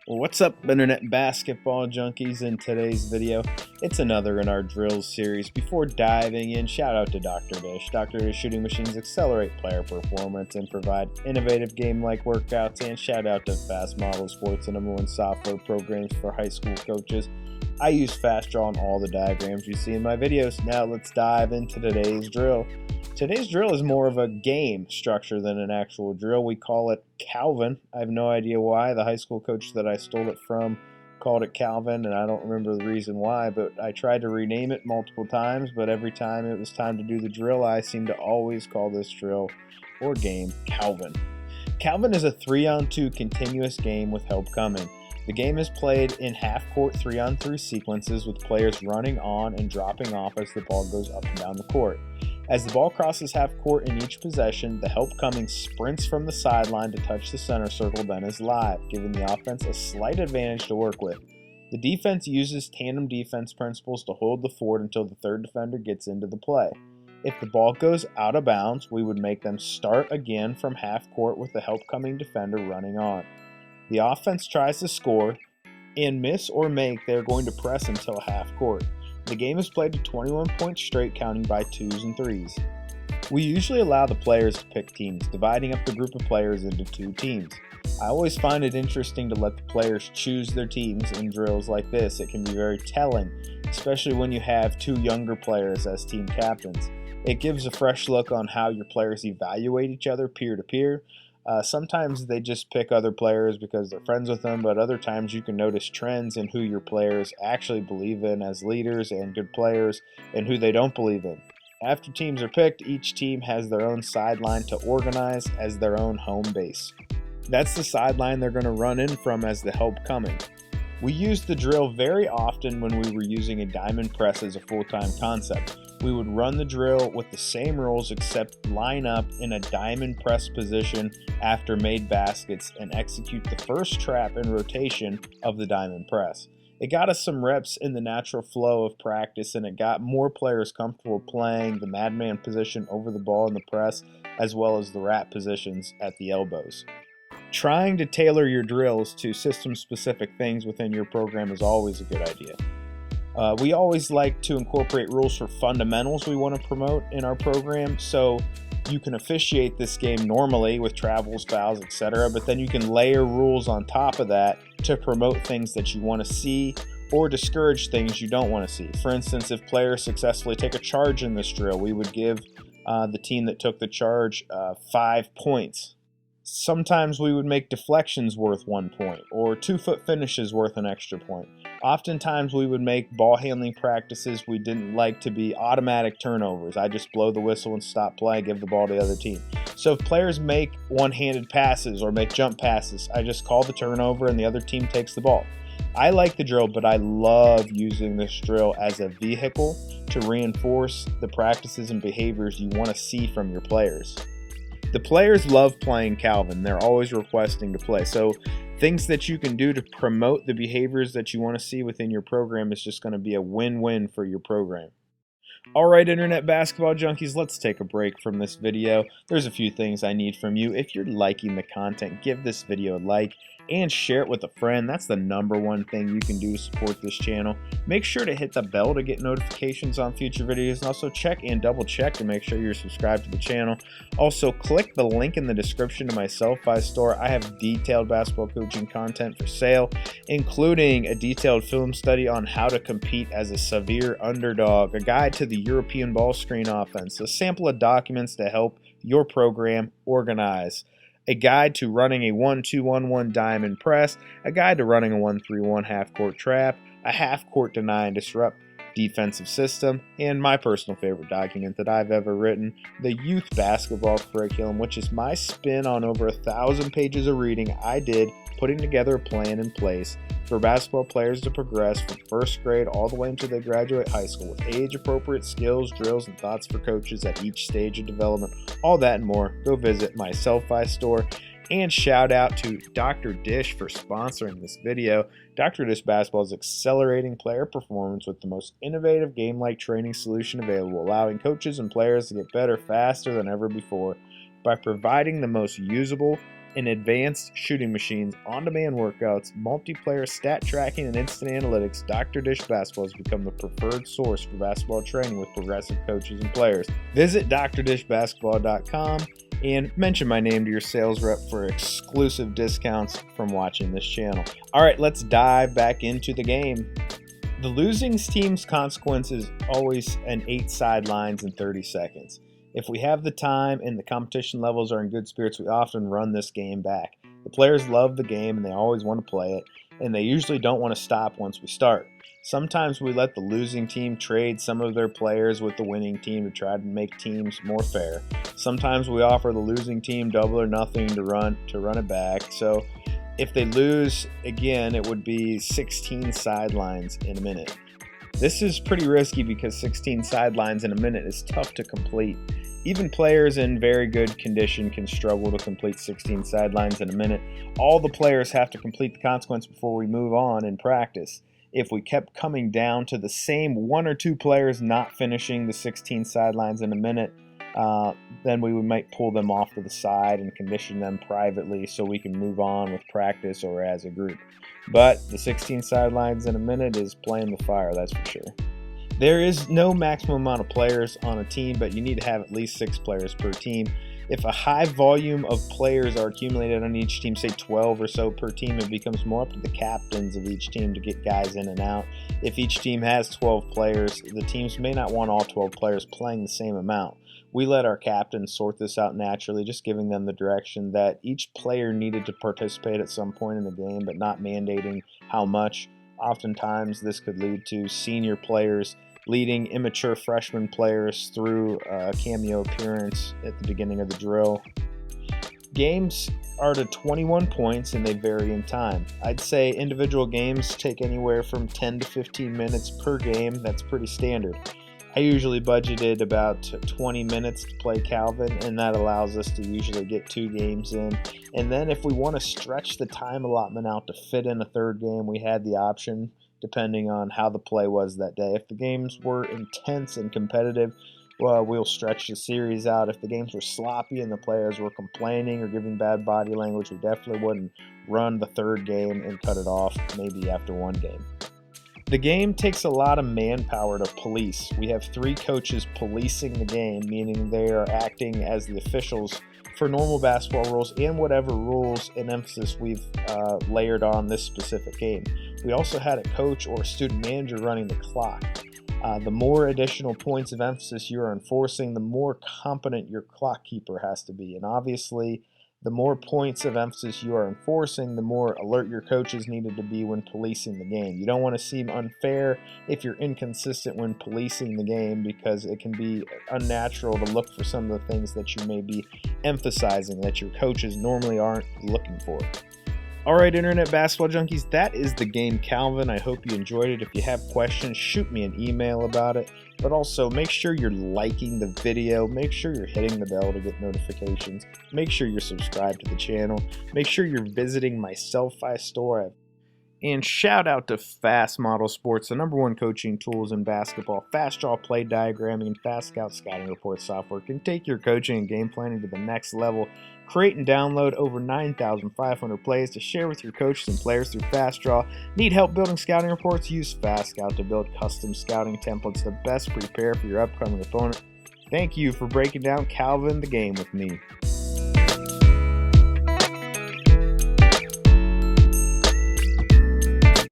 Well, what's up, internet basketball junkies? In today's video, it's another in our drills series. Before diving in, shout out to Dr. Dish. Dr. Dish shooting machines accelerate player performance and provide innovative game-like workouts. And shout out to Fastmodel Sports, the #1 software programs for high school coaches. I use FastDraw on all the diagrams you see in my videos. Now let's dive into today's drill. Today's drill is more of a game structure than an actual drill. We call it Calvin. I have no idea why. The high school coach that I stole it from called it Calvin, and I don't remember the reason why, but I tried to rename it multiple times, but every time it was time to do the drill, I seem to always call this drill or game Calvin. Calvin is a 3-on-2 continuous game with help coming. The game is played in half-court 3-on-3 sequences with players running on and dropping off as the ball goes up and down the court. As the ball crosses half-court in each possession, the help coming sprints from the sideline to touch the center circle, then is live, giving the offense a slight advantage to work with. The defense uses tandem defense principles to hold the fort until the third defender gets into the play. If the ball goes out of bounds, we would make them start again from half-court with the help coming defender running on. The offense tries to score, and miss or make, they're going to press until half-court. The game is played to 21 points straight, counting by 2s and 3s. We usually allow the players to pick teams, dividing up the group of players into 2 teams. I always find it interesting to let the players choose their teams in drills like this. It can be very telling, especially when you have 2 younger players as team captains. It gives a fresh look on how your players evaluate each other peer to peer. Sometimes they just pick other players because they're friends with them, but other times you can notice trends in who your players actually believe in as leaders and good players and who they don't believe in. After teams are picked, each team has their own sideline to organize as their own home base. That's the sideline they're going to run in from as the help coming. We used the drill very often when we were using a diamond press as a full-time concept. We would run the drill with the same rules except line up in a diamond press position after made baskets and execute the first trap in rotation of the diamond press. It got us some reps in the natural flow of practice, and it got more players comfortable playing the madman position over the ball in the press as well as the rat positions at the elbows. Trying to tailor your drills to system-specific things within your program is always a good idea. We always like to incorporate rules for fundamentals we want to promote in our program, so you can officiate this game normally with travels, fouls, etc., but then you can layer rules on top of that to promote things that you want to see or discourage things you don't want to see. For instance, if players successfully take a charge in this drill, we would give the team that took the charge 5 points. Sometimes we would make deflections worth 1 point, or 2-foot finishes worth an extra point. Oftentimes we would make ball handling practices we didn't like to be automatic turnovers. I just blow the whistle and stop play, give the ball to the other team. So if players make one-handed passes or make jump passes, I just call the turnover and the other team takes the ball. I like the drill, but I love using this drill as a vehicle to reinforce the practices and behaviors you want to see from your players. The players love playing Calvin. They're always requesting to play. So things that you can do to promote the behaviors that you want to see within your program is just going to be a win-win for your program. All right, internet basketball junkies, let's take a break from this video. There's a few things I need from you. If you're liking the content, give this video a like and share it with a friend. That's the #1 thing you can do to support this channel. Make sure to hit the bell to get notifications on future videos, and also check and double check to make sure you're subscribed to the channel. Also, click the link in the description to my Self-Fi store. I have detailed basketball coaching content for sale, including a detailed film study on how to compete as a severe underdog, a guide to the European ball screen offense, a sample of documents to help your program organize, a guide to running a 1-2-1-1 diamond press, a guide to running a 1-3-1 half-court trap, a half-court deny and disrupt defensive system, and my personal favorite document that I've ever written, the Youth Basketball Curriculum, which is my spin on over 1,000 pages of reading I did putting together a plan in place for basketball players to progress from first grade all the way until they graduate high school with age-appropriate skills, drills, and thoughts for coaches at each stage of development. All that and more. Go visit my Self-Fi store. And shout out to Dr. Dish for sponsoring this video. Dr. Dish Basketball is accelerating player performance with the most innovative game-like training solution available, allowing coaches and players to get better faster than ever before by providing the most usable, In advanced shooting machines, on-demand workouts, multiplayer stat tracking, and instant analytics, Dr. Dish Basketball has become the preferred source for basketball training with progressive coaches and players. Visit drdishbasketball.com and mention my name to your sales rep for exclusive discounts from watching this channel. All right, let's dive back into the game. The losing team's consequence is always an 8 sidelines in 30 seconds. If we have the time and the competition levels are in good spirits, we often run this game back. The players love the game and they always want to play it, and they usually don't want to stop once we start. Sometimes we let the losing team trade some of their players with the winning team to try to make teams more fair. Sometimes we offer the losing team double or nothing to run it back. So if they lose, again, it would be 16 sidelines in a minute. This is pretty risky because 16 sidelines in a minute is tough to complete. Even players in very good condition can struggle to complete 16 sidelines in a minute. All the players have to complete the consequence before we move on in practice. If we kept coming down to the same 1 or 2 players not finishing the 16 sidelines in a minute, then we might pull them off to the side and condition them privately so we can move on with practice or as a group. But the 16 sidelines in a minute is playing with fire, that's for sure. There is no maximum amount of players on a team, but you need to have at least 6 players per team. If a high volume of players are accumulated on each team, say 12 or so per team, it becomes more up to the captains of each team to get guys in and out. If each team has 12 players, the teams may not want all 12 players playing the same amount. We let our captains sort this out naturally, just giving them the direction that each player needed to participate at some point in the game, but not mandating how much. Oftentimes, this could lead to senior players leading immature freshman players through a cameo appearance at the beginning of the drill. Games are to 21 points and they vary in time. I'd say individual games take anywhere from 10 to 15 minutes per game. That's pretty standard. I usually budgeted about 20 minutes to play Calvin, and that allows us to usually get 2 games in. And then if we want to stretch the time allotment out to fit in a third game, we had the option depending on how the play was that day. If the games were intense and competitive, well, we'll stretch the series out. If the games were sloppy and the players were complaining or giving bad body language, we definitely wouldn't run the third game and cut it off maybe after 1 game. The game takes a lot of manpower to police. We have 3 coaches policing the game, meaning they are acting as the officials for normal basketball rules and whatever rules and emphasis we've layered on this specific game. We also had a coach or a student manager running the clock. The more additional points of emphasis you are enforcing, the more competent your clock keeper has to be. And obviously, the more points of emphasis you are enforcing, the more alert your coaches needed to be when policing the game. You don't want to seem unfair if you're inconsistent when policing the game, because it can be unnatural to look for some of the things that you may be emphasizing that your coaches normally aren't looking for. All right, Internet Basketball Junkies, that is the game Calvin. I hope you enjoyed it. If you have questions, shoot me an email about it. But also, make sure you're liking the video. Make sure you're hitting the bell to get notifications. Make sure you're subscribed to the channel. Make sure you're visiting my Self-Fi store. And shout out to Fastmodel Sports, the #1 coaching tools in basketball. Fast draw play diagramming and Fast Scout scouting report software can take your coaching and game planning to the next level. Create and download over 9,500 plays to share with your coaches and players through Fast Draw. Need help building scouting reports? Use Fast Scout to build custom scouting templates to best prepare for your upcoming opponent. Thank you for breaking down Calvin the game with me.